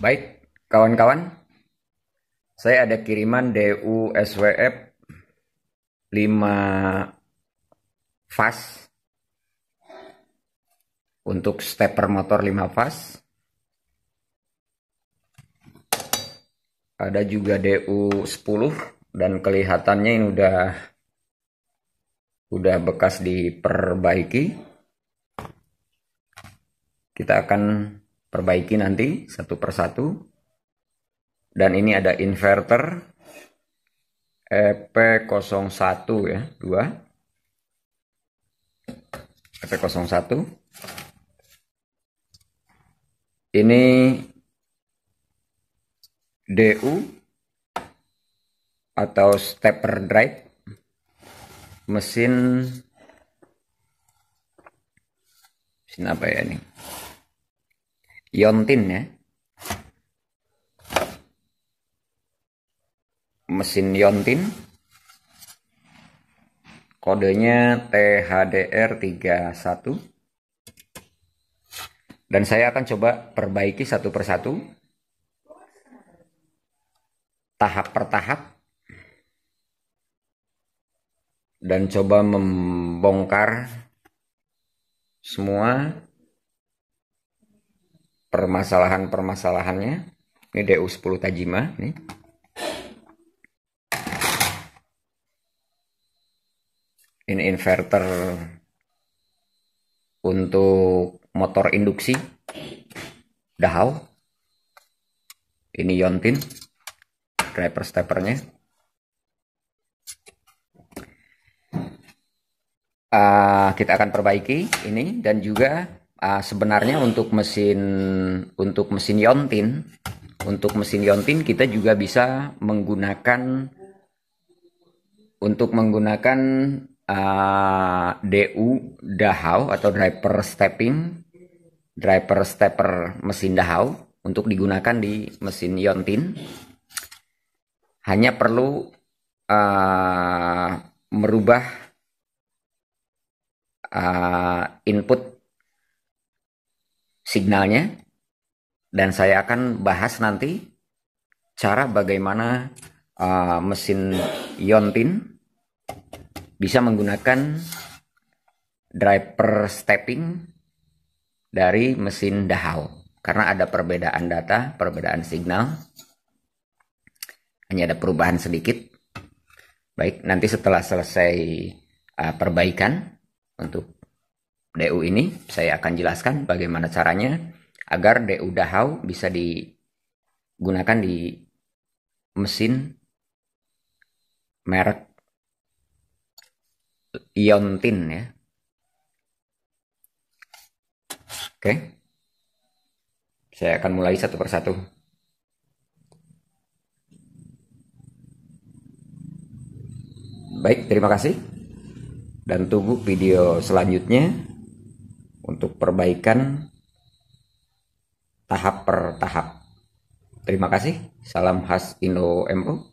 Baik, kawan-kawan, saya ada kiriman DU SWF 5 fast untuk stepper motor 5 fast. Ada juga DU 10 dan kelihatannya ini udah bekas diperbaiki. Kita akan perbaiki nanti satu persatu. Dan ini ada inverter EP01 ya, 2 EP01. Ini DU atau stepper drive mesin apa ya ini? Yontin ya. Mesin Yontin. Kodenya THDR31. Dan saya akan coba perbaiki satu persatu. Tahap per tahap. Dan coba membongkar semua permasalahan-permasalahannya. Ini DU10 Tajima nih. Ini inverter untuk motor induksi Dahau. Ini Yontin driver steppernya. Kita akan perbaiki ini, dan juga sebenarnya untuk mesin Yontin kita juga bisa menggunakan DU Dahau atau driver stepper mesin Dahau untuk digunakan di mesin Yontin. Hanya perlu merubah input signalnya, dan saya akan bahas nanti cara bagaimana mesin Yontin bisa menggunakan driver stepping dari mesin Dahau, karena ada perbedaan data, perbedaan signal, hanya ada perubahan sedikit. Baik, nanti setelah selesai perbaikan untuk DU ini, saya akan jelaskan bagaimana caranya agar DU Dahau bisa digunakan di mesin merek Yontin ya. Oke. Saya akan mulai satu persatu. Baik, terima kasih. Dan tunggu video selanjutnya untuk perbaikan tahap per tahap. Terima kasih. Salam khas Indo MO.